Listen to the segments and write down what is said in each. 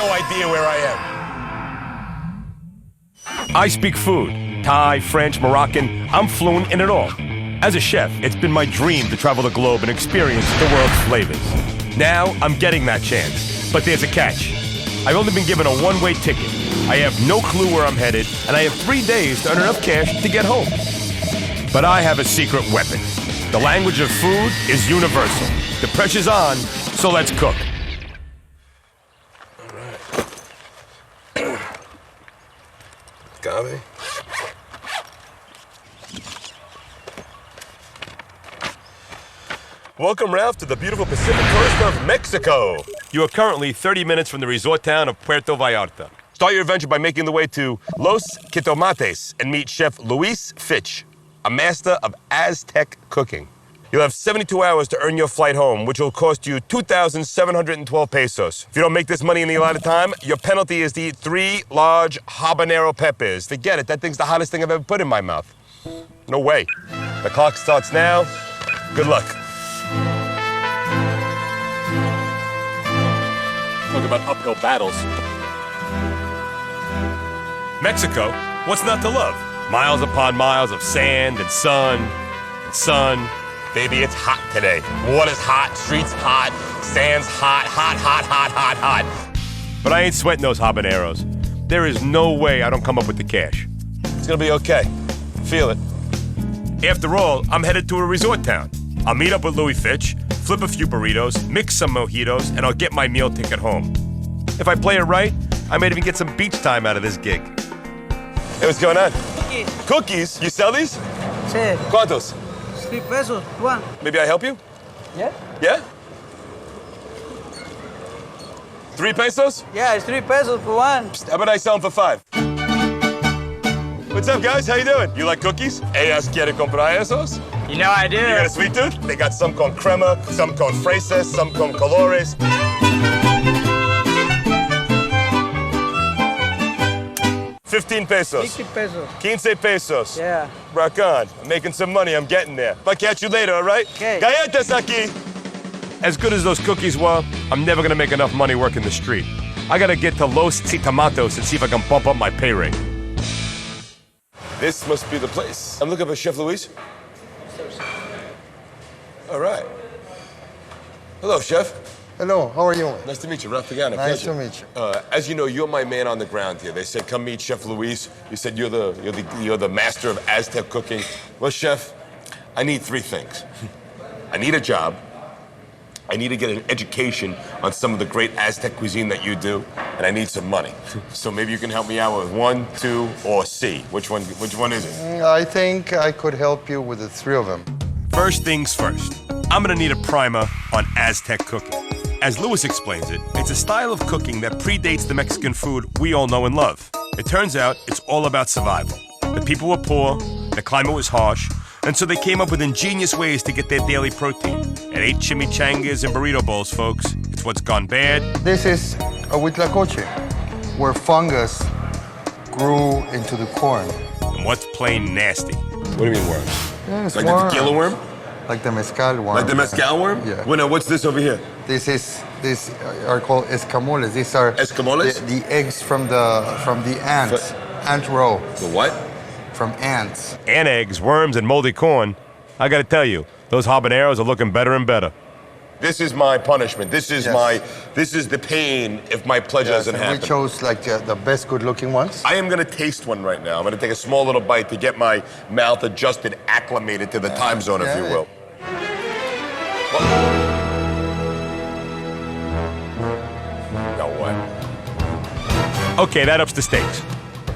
no idea where I am. I speak food. Thai, French, Moroccan. I'm fluent in it all. As a chef, it's been my dream to travel the globe and experience the world's flavors. Now, I'm getting that chance. But there's a catch. I've only been given a one-way ticket. I have no clue where I'm headed, and I have 3 days to earn enough cash to get home. But I have a secret weapon. The language of food is universal. The pressure's on, so let's cook. All right. Agave. Welcome, Ralph, to the beautiful Pacific coast of Mexico. You are currently 30 minutes from the resort town of Puerto Vallarta. Start your adventure by making the way to Los Jitomates and meet Chef Luis Fitch, a master of Aztec cooking. You'll have 72 hours to earn your flight home, which will cost you 2,712 pesos. If you don't make this money in the allotted time, your penalty is to eat 3 large habanero peppers. Forget it, that thing's the hottest thing I've ever put in my mouth. No way. The clock starts now. Good luck. Talk about uphill battles. Mexico, what's not to love? Miles upon miles of sand and sun and sun. Baby, it's hot today. Water's hot, streets hot, sand's hot, hot, hot, hot, hot, hot. But I ain't sweating those habaneros. There is no way I don't come up with the cash. It's gonna be okay. Feel it. After all, I'm headed to a resort town. I'll meet up with Louis Fitch, flip a few burritos, mix some mojitos, and I'll get my meal ticket home. If I play it right, I might even get some beach time out of this gig. Hey, what's going on? Cookies. Cookies? You sell these? Sí. ¿Cuántos? 3 pesos, one. Maybe I help you? Yeah? Yeah? 3 pesos? Yeah, it's 3 pesos for one. How about I sell them for 5? What's up, guys? How you doing? You like cookies? Ellas quieren comprar esos? You know I do. You got a sweet tooth? They got some con crema, some con fresas, some con colores. $15 pesos. 50 pesos. 15 pesos. Yeah. Rock on. I'm making some money. I'm getting there. I'll catch you later, all right? Okay. Galletas aquí. As good as those cookies were, I'm never gonna make enough money working the street. I gotta get to Los Jitomates and see if I can bump up my pay rate. This must be the place. I'm looking for Chef Luis. All right. Hello, Chef. Hello, how are you? Nice to meet you, Ralph Pagano. Nice to meet you. As you know, you're my man on the ground here. They said, come meet Chef Luis. You said you're the master of Aztec cooking. Well, Chef, I need 3 things. I need a job. I need to get an education on some of the great Aztec cuisine that you do, and I need some money. So maybe you can help me out with 1, 2, or C. Which one is it? I think I could help you with the 3 of them. First things first. I'm gonna need a primer on Aztec cooking. As Louis explains it, it's a style of cooking that predates the Mexican food we all know and love. It turns out it's all about survival. The people were poor, the climate was harsh, and so they came up with ingenious ways to get their daily protein. And ate chimichangas and burrito bowls, folks. It's what's gone bad. This is a huitlacoche, where fungus grew into the corn. And what's plain nasty. What do you mean worms? Yeah, it's Like worm. the tequila worm? Like the mezcal worm. Like the mezcal worm? Yeah. Well, now, what's this over here? These are called escamoles. These are Escamoles? the eggs from the ants. Ant row. The what? From ants. Ant eggs, worms, and moldy corn. I gotta tell you, those habaneros are looking better and better. This is my punishment. This is this is the pain if my pleasure doesn't happen. We chose like the best good-looking ones. I am gonna taste one right now. I'm gonna take a small little bite to get my mouth adjusted, acclimated to the time zone, if you will. Now what? Okay, that ups the stakes.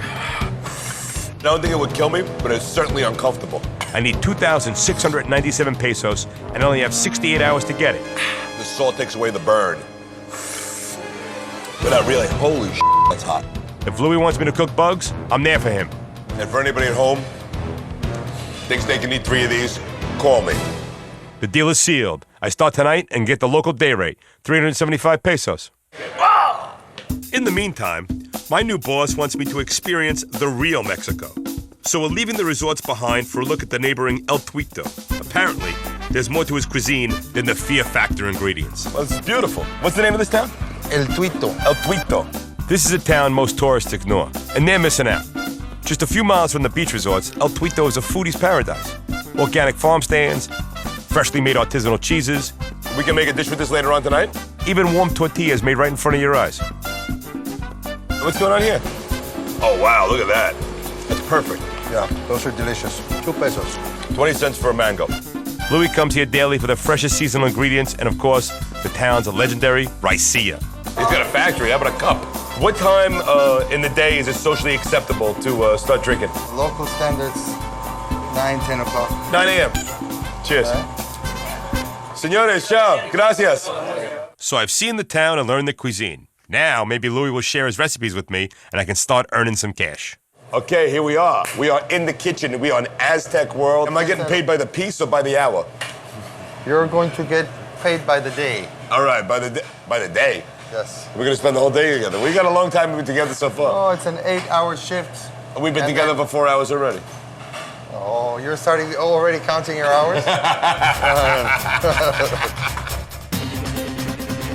I don't think it would kill me, but it's certainly uncomfortable. I need 2,697 pesos and I only have 68 hours to get it. The salt takes away the burn. But not really. Holy shit, that's hot. If Louis wants me to cook bugs, I'm there for him. And for anybody at home thinks they can eat 3 of these, call me. The deal is sealed. I start tonight and get the local day rate, 375 pesos. In the meantime, my new boss wants me to experience the real Mexico. So we're leaving the resorts behind for a look at the neighboring El Tuito. Apparently, there's more to his cuisine than the fear factor ingredients. Well, it's beautiful. What's the name of this town? El Tuito. El Tuito. This is a town most tourists ignore, and they're missing out. Just a few miles from the beach resorts, El Tuito is a foodie's paradise. Organic farm stands, freshly made artisanal cheeses. We can make a dish with this later on tonight. Even warm tortillas made right in front of your eyes. What's going on here? Oh, wow, look at that. That's perfect. Yeah, those are delicious. 2 pesos. 20 cents for a mango. Louis comes here daily for the freshest seasonal ingredients and, of course, the town's legendary raicilla. He's got a factory. How about a cup? What time in the day is it socially acceptable to start drinking? Local standards, 9, 10 o'clock. 9 a.m. Cheers. Señores, ciao. Gracias. So I've seen the town and learned the cuisine. Now, maybe Louis will share his recipes with me and I can start earning some cash. Okay, here we are. We are in the kitchen. We are in Aztec world. Am I getting paid by the piece or by the hour? You're going to get paid by the day. All right, by the day. Yes. We're gonna spend the whole day together. We got a long time together so far. Oh, it's an 8-hour shift. We've been together for 4 hours already. Oh, you're already counting your hours?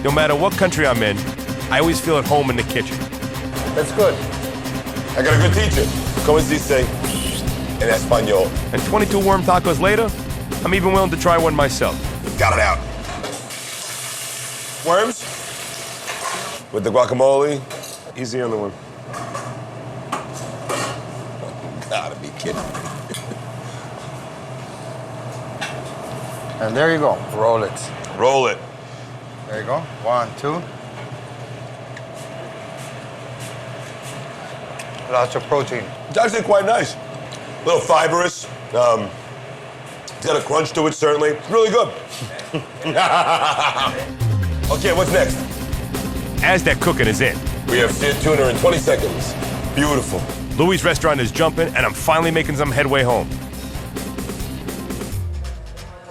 No matter what country I'm in, I always feel at home in the kitchen. That's good. I got a good teacher. Como se dice en español? And 22 worm tacos later, I'm even willing to try one myself. Got it out. Worms? With the guacamole? He's the only one. Gotta be kidding. And there you go. Roll it. Roll it. There you go. 1, 2. Lots of protein. It's actually quite nice. A little fibrous. It's got a crunch to it, certainly. It's really good. Okay, what's next? As that cooking is in. We have seared tuna in 20 seconds. Beautiful. Louis' restaurant is jumping, and I'm finally making some headway home.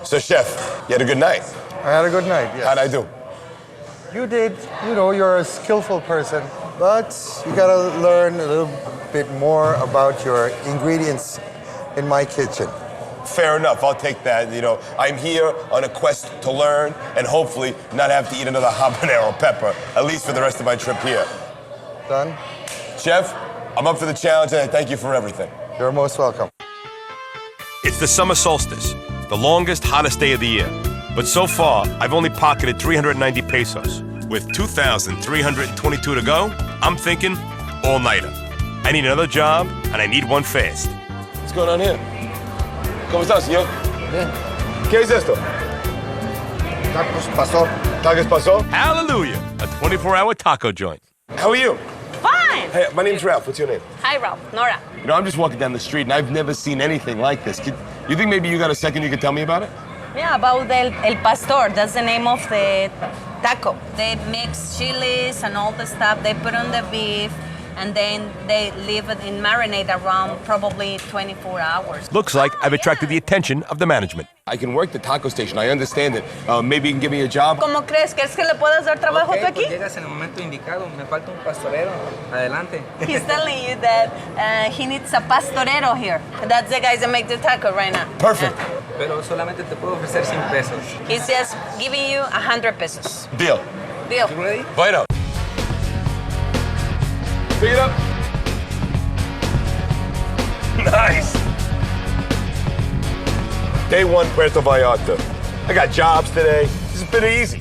So, chef, you had a good night? I had a good night, yes. How'd I do? You did. You know, you're a skillful person, but you gotta learn a little bit more about your ingredients in my kitchen. Fair enough, I'll take that. You know, I'm here on a quest to learn and hopefully not have to eat another habanero pepper, at least for the rest of my trip here. Done? Chef, I'm up for the challenge and I thank you for everything. You're most welcome. It's the summer solstice, the longest, hottest day of the year. But so far, I've only pocketed 390 pesos. With 2,322 to go, I'm thinking all-nighter. I need another job, and I need one fast. What's going on here? ¿Cómo estás, señor? Bien. ¿Qué es esto? Tacos pasó. Tacos pasó? Hallelujah! A 24-hour taco joint. How are you? Fine. Hey, my name's Ralph. What's your name? Hi, Ralph. Nora. You know, I'm just walking down the street, and I've never seen anything like this. You think maybe you got a second you could tell me about it? Yeah, about el pastor. That's the name of the taco. They mix chilies and all the stuff. They put on the beef, and then they leave it in marinade around probably 24 hours. Looks like I've attracted the attention of the management. I can work the taco station. I understand it. Maybe you can give me a job. ¿Cómo crees? ¿Crees que le puedes dar trabajo tú aquí? Pues llegas en el momento indicado. Me falta un pastorero. Adelante. He's telling you that he needs a pastorero here. That's the guys that make the taco right now. Perfect. Pero solamente te puedo ofrecer 100 pesos. He's just giving you 100 pesos. Deal. Deal. You ready? Bueno. Pick it up. Nice. Day one, Puerto Vallarta. I got jobs today. This has been easy.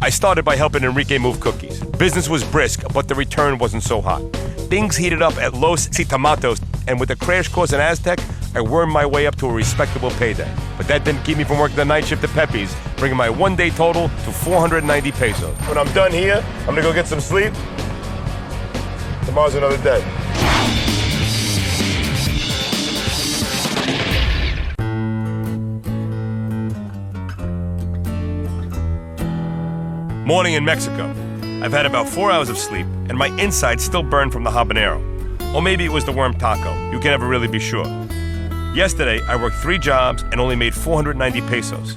I started by helping Enrique move cookies. Business was brisk, but the return wasn't so hot. Things heated up at Los Citamatos, and with a crash course in Aztec, I wormed my way up to a respectable payday. But that didn't keep me from working the night shift at Pepe's, bringing my one-day total to 490 pesos. When I'm done here, I'm gonna go get some sleep. Tomorrow's another day. Morning in Mexico. I've had about 4 hours of sleep, and my insides still burn from the habanero. Or maybe it was the worm taco. You can never really be sure. Yesterday, I worked 3 jobs and only made 490 pesos.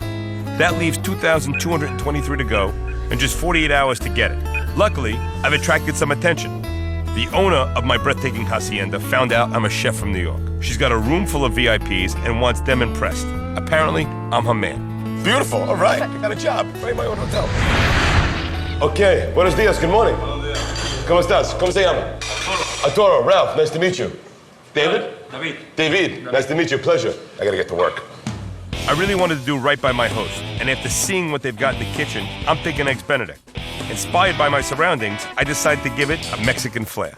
That leaves 2,223 to go and just 48 hours to get it. Luckily, I've attracted some attention. The owner of my breathtaking hacienda found out I'm a chef from New York. She's got a room full of VIPs and wants them impressed. Apparently, I'm her man. Beautiful. All right. I got a job. Right in my own hotel. Okay, buenos dias, good morning. ¿Cómo estás? ¿Cómo se llama? Arturo, Ralph, nice to meet you. David? David, nice to meet you, pleasure. I gotta get to work. I really wanted to do right by my host, and after seeing what they've got in the kitchen, I'm thinking Eggs Benedict. Inspired by my surroundings, I decided to give it a Mexican flair.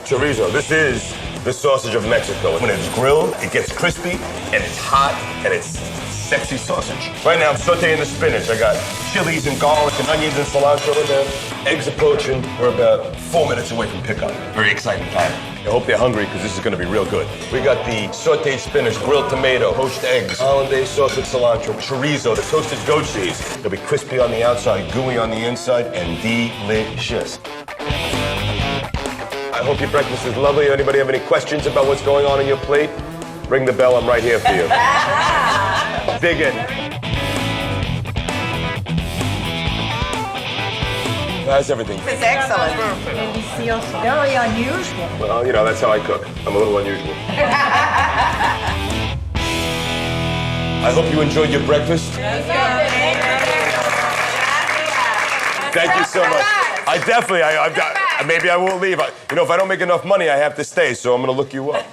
Chorizo, this is the sausage of Mexico. When it's grilled, it gets crispy, and it's hot, and it's sexy sausage. Right now, I'm sauteing the spinach. I got chilies and garlic and onions and cilantro in there. Eggs approaching. We're about 4 minutes away from pickup. Very exciting time. I hope they're hungry because this is going to be real good. We got the sauteed spinach, grilled tomato, poached eggs, hollandaise sauce with cilantro, chorizo, the toasted goat cheese. They'll be crispy on the outside, gooey on the inside, and delicious. I hope your breakfast is lovely. Anybody have any questions about what's going on your plate? Ring the bell. I'm right here for you. Dig in. How's everything? It's excellent. Delicioso. Very unusual. Well, you know, that's how I cook. I'm a little unusual. I hope you enjoyed your breakfast. Thank you so much. I definitely, maybe I won't leave. You know, if I don't make enough money, I have to stay, so I'm going to look you up.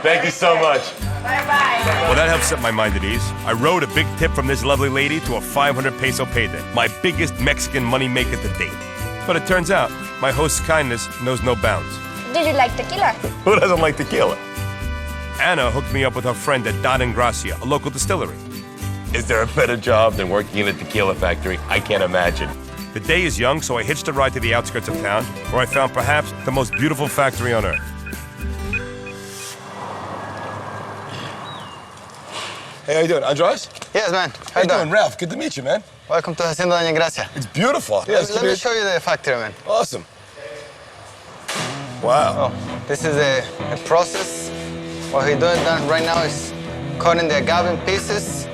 Thank you so much. Bye-bye. Well, that helps set my mind at ease. I wrote a big tip from this lovely lady to a 500 peso payday, my biggest Mexican money maker to date. But it turns out, my host's kindness knows no bounds. Do you like tequila? Who doesn't like tequila? Anna hooked me up with her friend at Don and Gracia, a local distillery. Is there a better job than working in a tequila factory? I can't imagine. The day is young, so I hitched a ride to the outskirts of town, where I found perhaps the most beautiful factory on earth. Hey, how you doing? Andres? Yes, man. How you doing? Ralph, good to meet you, man. Welcome to Hacienda Doña Gracia. It's beautiful. Let me show you the factory, man. Awesome. Wow. Oh, this is a process. What we're doing right now is cutting the agave in pieces.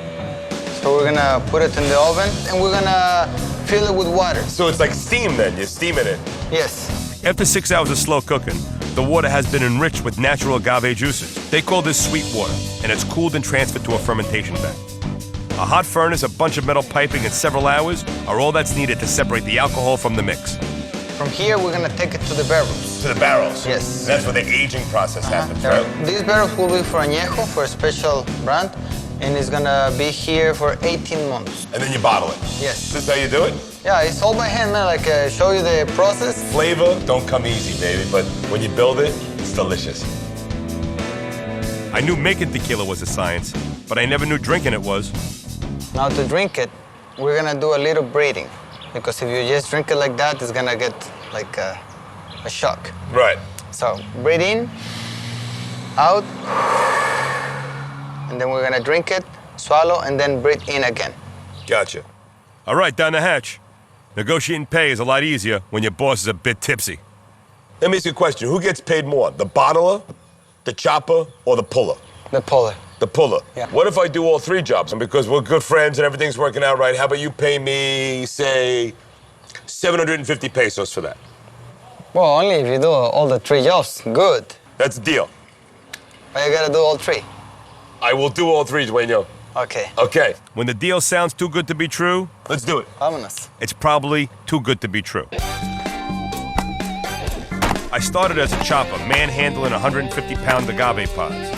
So we're gonna put it in the oven and we're gonna fill it with water. So it's like steam then? You're steaming it? Yes. After 6 hours of slow cooking, the water has been enriched with natural agave juices. They call this sweet water, and it's cooled and transferred to a fermentation vat. A hot furnace, a bunch of metal piping, and several hours are all that's needed to separate the alcohol from the mix. From here, we're gonna take it to the barrels. To the barrels? Yes. That's where the aging process happens, right? These barrels will be for añejo, for a special brand, and it's gonna be here for 18 months. And then you bottle it? Yes. This is how you do it? Yeah, it's all by hand, man. Like, show you the process. Flavor don't come easy, baby, but when you build it, it's delicious. I knew making tequila was a science, but I never knew drinking it was. Now to drink it, we're gonna do a little breathing, because if you just drink it like that, it's gonna get like a shock. Right. So breathe in, out, and then we're gonna drink it, swallow, and then breathe in again. Gotcha. All right, down the hatch. Negotiating pay is a lot easier when your boss is a bit tipsy. Let me ask you a question. Who gets paid more, the bottler, the chopper, or the puller? The puller. The puller. Yeah. What if I do all three jobs? And because we're good friends and everything's working out right, how about you pay me, say, 750 pesos for that? Well, only if you do all the three jobs. Good. That's a deal. But you gotta do all three. I will do all three, Dueño. Okay. Okay. When the deal sounds too good to be true, let's do it. Vámonos. It's probably too good to be true. I started as a chopper, manhandling 150-pound agave pods.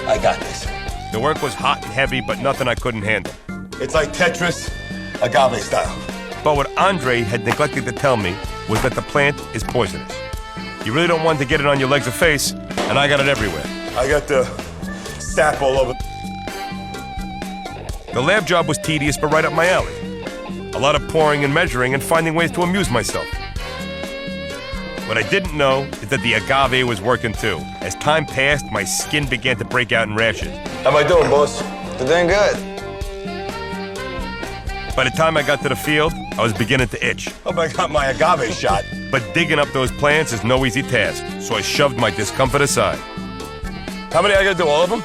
I got this. The work was hot and heavy, but nothing I couldn't handle. It's like Tetris, agave style. But what Andre had neglected to tell me was that the plant is poisonous. You really don't want to get it on your legs or face, and I got it everywhere. I got the sap all over. The lab job was tedious, but right up my alley. A lot of pouring and measuring and finding ways to amuse myself. What I didn't know is that the agave was working too. As time passed, my skin began to break out in rashes. How am I doing, boss? You're doing good. By the time I got to the field, I was beginning to itch. Hope I got my agave shot. But digging up those plants is no easy task, so I shoved my discomfort aside. How many I gotta do, all of them?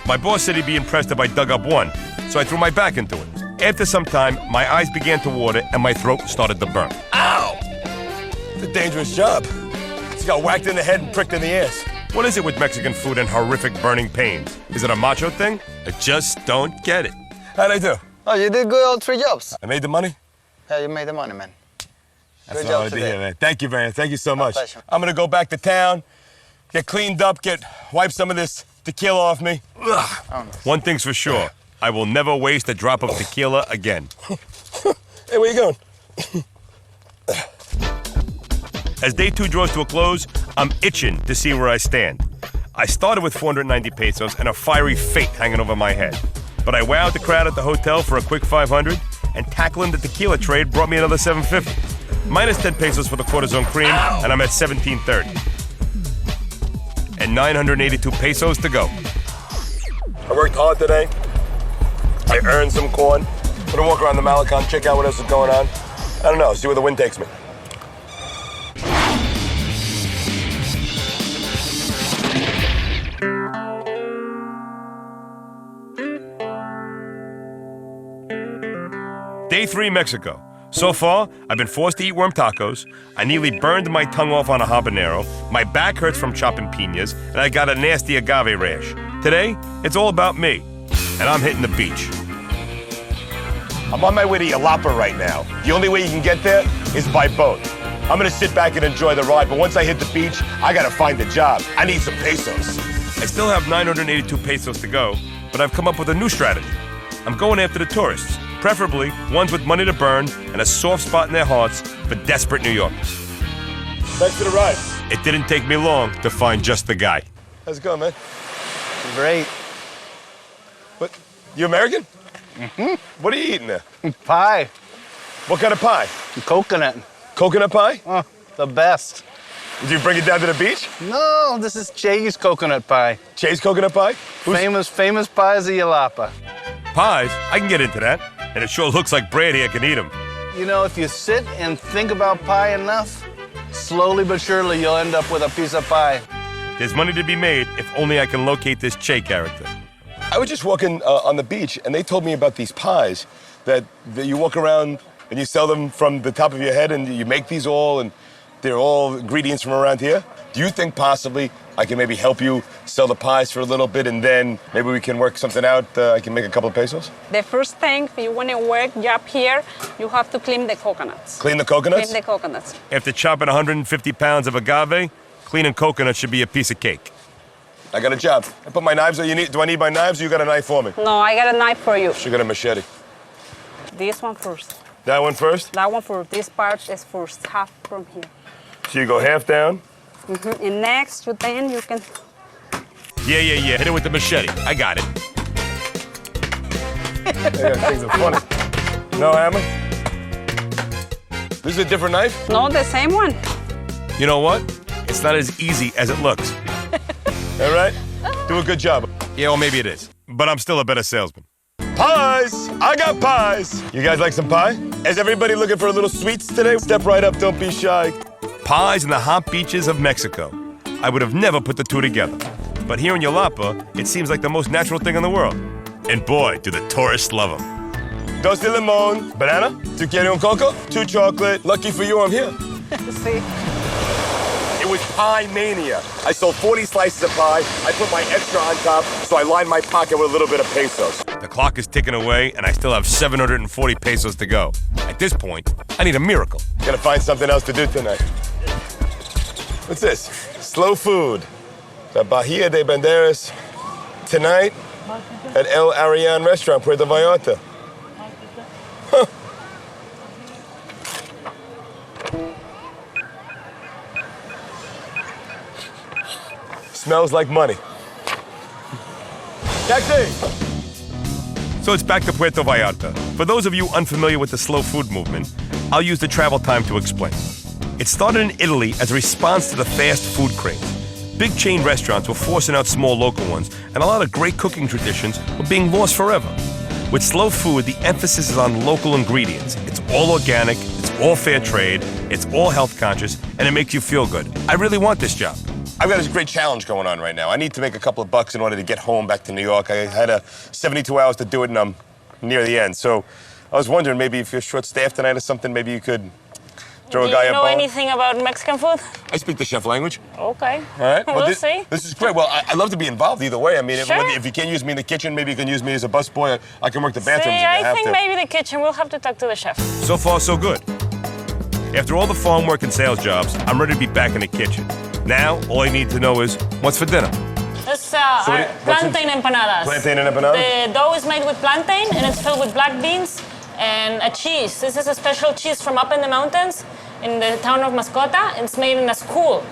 My boss said he'd be impressed if I dug up one, so I threw my back into it. After some time, my eyes began to water and my throat started to burn. Ow! It's a dangerous job. Just got whacked in the head and pricked in the ass. What is it with Mexican food and horrific burning pains? Is it a macho thing? I just don't get it. How'd I do? Oh, you did good all 3 jobs. I made the money? Yeah, you made the money, man. That's Good what I job wanted to today. hear, man. Thank you, man. Thank you so much. pleasure. I'm gonna go back to town, get cleaned up, wipe some of this tequila off me. Ugh. Oh, nice. One thing's for sure. I will never waste a drop of tequila again. Hey, where you going? As day 2 draws to a close, I'm itching to see where I stand. I started with 490 pesos and a fiery fate hanging over my head. But I wowed the crowd at the hotel for a quick 500, and tackling the tequila trade brought me another 750. Minus 10 pesos for the cortisone cream, and I'm at 1730. And 982 pesos to go. I worked hard today. I earned some corn. I'm gonna walk around the Malecon, check out what else is going on. I don't know, see where the wind takes me. Day 3, Mexico. So far, I've been forced to eat worm tacos. I nearly burned my tongue off on a habanero. My back hurts from chopping piñas, and I got a nasty agave rash. Today, it's all about me, and I'm hitting the beach. I'm on my way to Jalapa right now. The only way you can get there is by boat. I'm gonna sit back and enjoy the ride, but once I hit the beach, I gotta find a job. I need some pesos. I still have 982 pesos to go, but I've come up with a new strategy. I'm going after the tourists, preferably ones with money to burn and a soft spot in their hearts for desperate New Yorkers. Thanks for the ride. It didn't take me long to find just the guy. How's it going, man? Great. What? You American? Mm-hmm. What are you eating there? Pie. What kind of pie? Coconut. Coconut pie? Oh, the best. Did you bring it down to the beach? No, this is Che's coconut pie. Che's coconut pie? Famous pies of Jalapa. Pies, I can get into that. And it sure looks like Brad here can eat them. You know, if you sit and think about pie enough, slowly but surely you'll end up with a piece of pie. There's money to be made if only I can locate this Che character. I was just walking on the beach, and they told me about these pies that you walk around and you sell them from the top of your head, and you make these all, and they're all ingredients from around here. Do you think possibly I can maybe help you sell the pies for a little bit, and then maybe we can work something out? I can make a couple of pesos? The first thing, if you want to work job here, you have to clean the coconuts. Clean the coconuts? Clean the coconuts. After chopping 150 pounds of agave, cleaning coconut should be a piece of cake. I got a job. I put my knives on. Do I need my knives, or you got a knife for me? No, I got a knife for you. She got a machete. This one first. That one first? That one first. This part is first, half from here. So you go half down? And next, then you can... Yeah. Hit it with the machete. I got it. Yeah, things are funny. No hammer? This is a different knife? No, the same one. You know what? It's not as easy as it looks. All right? Do a good job. Yeah, well, maybe it is. But I'm still a better salesman. Pies! I got pies! You guys like some pie? Is everybody looking for a little sweets today? Step right up, don't be shy. Pies in the hot beaches of Mexico. I would have never put the two together. But here in Jalapa, it seems like the most natural thing in the world. And boy, do the tourists love them. Dos de limon. Banana? Tu quieres un coco? 2 chocolate. Lucky for you, I'm here. See? It was pie mania. I sold 40 slices of pie. I put my extra on top, so I lined my pocket with a little bit of pesos. The clock is ticking away, and I still have 740 pesos to go. At this point, I need a miracle. Gotta find something else to do tonight. What's this? Slow food. The Bahia de Banderas. Tonight at El Arian Restaurant, Puerto Vallarta. Huh. Smells like money. Taxi! So it's back to Puerto Vallarta. For those of you unfamiliar with the slow food movement, I'll use the travel time to explain. It started in Italy as a response to the fast food craze. Big chain restaurants were forcing out small local ones, and a lot of great cooking traditions were being lost forever. With slow food, the emphasis is on local ingredients. It's all organic, it's all fair trade, it's all health conscious, and it makes you feel good. I really want this job. I've got this great challenge going on right now. I need to make a couple of bucks in order to get home back to New York. I had 72 hours to do it, and I'm near the end. So I was wondering maybe if you're short-staffed tonight or something, maybe you could Throw Do a guy you a know bone. anything about Mexican food? I speak the chef language. Okay. All right. We'll see. This is great. Well, I'd love to be involved either way. I mean, Sure. if you can't use me in the kitchen, maybe you can use me as a busboy. I can work the bathrooms See, if you I have think to. maybe the kitchen. We'll have to talk to the chef. So far, so good. After all the farm work and sales jobs, I'm ready to be back in the kitchen. Now, all I need to know is what's for dinner. This what's plantain empanadas. Plantain and empanadas? The dough is made with plantain and it's filled with black beans and a cheese. This is a special cheese from up in the mountains in the town of Mascota. It's made in a school.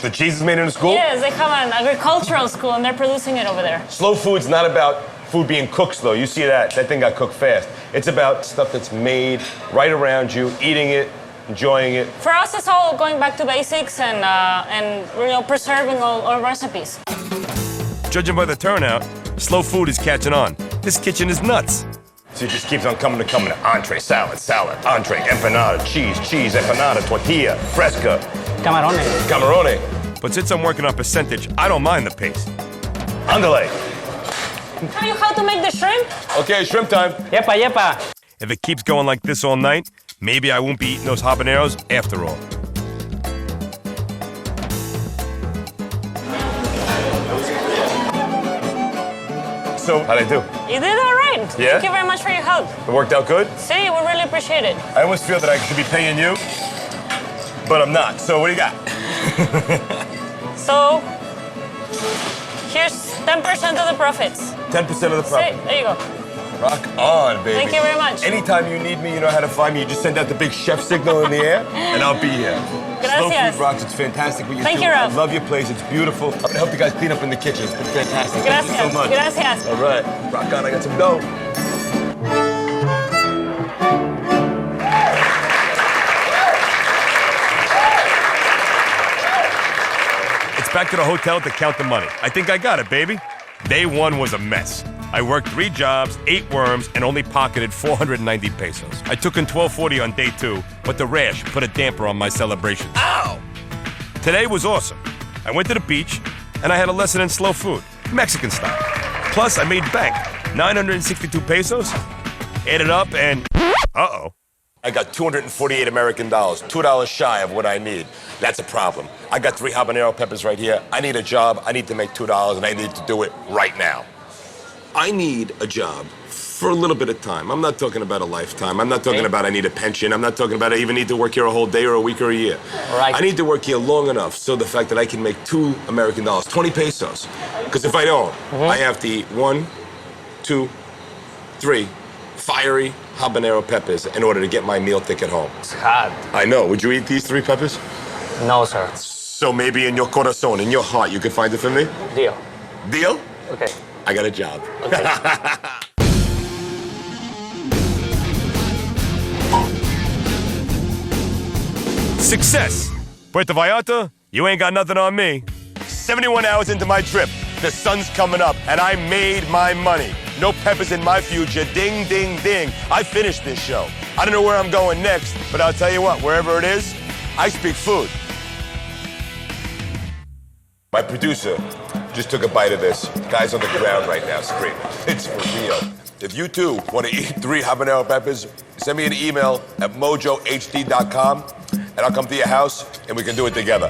The cheese is made in a school? Yes, they have an agricultural school and they're producing it over there. Slow food's not about food being cooked slow. You see that? That thing got cooked fast. It's about stuff that's made right around you, eating it, enjoying it. For us, it's all going back to basics and preserving all recipes. Judging by the turnout, slow food is catching on. This kitchen is nuts. So it just keeps on coming. Entree, salad, entree, empanada, cheese, empanada, tortilla, fresca. Camarone. But since I'm working on percentage, I don't mind the pace. Andale. Tell you how to make the shrimp? Okay, shrimp time. If it keeps going like this all night, maybe I won't be eating those habaneros after all. So, how'd I do? You did all right. Yeah? Thank you very much for your help. It worked out good? See, we really appreciate it. I almost feel that I should be paying you, but I'm not. So what do you got? So, here's 10% of the profits. 10% of the See, profit. there you go. Rock on, baby. Thank you very much. Anytime you need me, you know how to find me. You just send out the big chef signal in the air, and I'll be here. Slow Gracias. food rocks. It's fantastic what you Thank do. you, I Ralph. love your place. It's beautiful. I'm gonna help you guys clean up in the kitchen. It's been fantastic. Thank you so Gracias. much. Gracias. All right. Rock on. I got some dough. It's back to the hotel to count the money. I think I got it, baby. Day one was a mess. I worked 3 jobs, 8 worms, and only pocketed 490 pesos. I took in 1240 on day 2, but the rash put a damper on my celebration. Ow! Today was awesome. I went to the beach, and I had a lesson in slow food, Mexican style. Plus, I made bank, 962 pesos. Added up, and uh-oh. I got 248 American dollars, $2 shy of what I need. That's a problem. I got 3 habanero peppers right here. I need a job. I need to make $2, and I need to do it right now. I need a job for a little bit of time. I'm not talking about a lifetime. I'm not talking about I need a pension. I'm not talking about I even need to work here a whole day or a week or a year. Right. I need to work here long enough so the fact that I can make 2 American dollars, 20 pesos. Because if I don't, I have to eat 1, 2, 3 fiery habanero peppers in order to get my meal ticket home. It's hot. I know. Would you eat these 3 peppers? No, sir. So maybe in your corazón, in your heart, you could find it for me? Deal. Deal? Okay. I got a job. Okay. Success! Puerto Vallarta, you ain't got nothing on me. 71 hours into my trip, the sun's coming up, and I made my money. No peppers in my future. Ding, ding, ding. I finished this show. I don't know where I'm going next, but I'll tell you what, wherever it is, I speak food. My producer just took a bite of this. Guy's on the ground right now screaming. It's for real. If you too want to eat 3 habanero peppers, send me an email at mojohd.com, and I'll come to your house, and we can do it together.